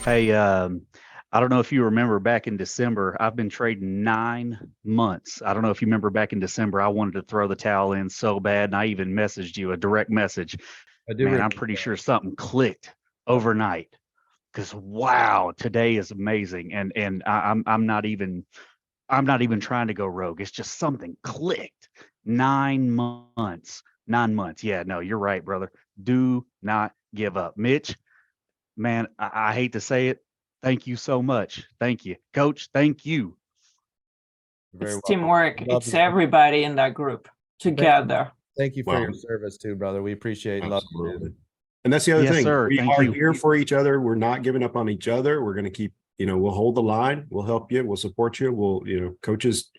Hey, I don't know if you remember back in December, I've been trading 9 months. I don't know if you remember back in December, I wanted to throw the towel in so bad, and I even messaged you a direct message. I do Man, I'm remember pretty that. sure something clicked Yep. overnight. Because wow, today is amazing, and I'm not even trying to go rogue. It's just something clicked. 9 months, 9 months. Yeah, no, you're right, brother. Do not give up, Mitch. Man, I hate to say it. Thank you so much. Thank you, Coach. Thank you. You're very It's welcome. teamwork. Love It's you. everybody in that group Thank, together. thank you for Well, your service too, brother. We appreciate and love you, man. absolutely. And that's the other Yes, thing. sir. We Thank are you. here for each other. We're not giving up on each other. We're going to keep, we'll hold the line. We'll help you. We'll support you. We'll, coaches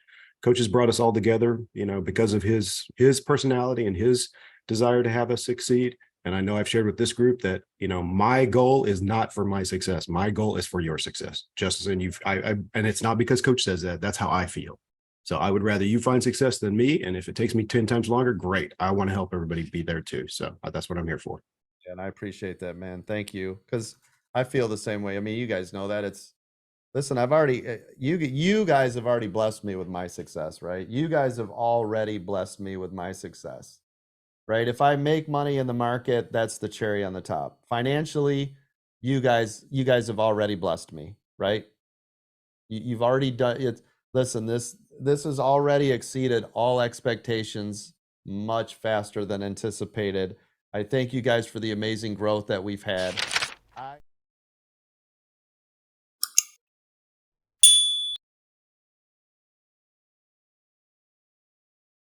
brought us all together, because of his personality and his desire to have us succeed. And I know I've shared with this group that, my goal is not for my success. My goal is for your success. Just and and it's not because coach says that. That's how I feel. So I would rather you find success than me. And if it takes me 10 times longer, great. I want to help everybody be there too. So that's what I'm here for. And I appreciate that, man. Thank you. Because I feel the same way. I mean, you guys know that. Listen, I've already you guys have already blessed me with my success, right? You guys have already blessed me with my success. Right? If I make money in the market, that's the cherry on the top. Financially, you guys have already blessed me, right? You've already done it. Listen, this has already exceeded all expectations much faster than anticipated. I thank you guys for the amazing growth that we've had.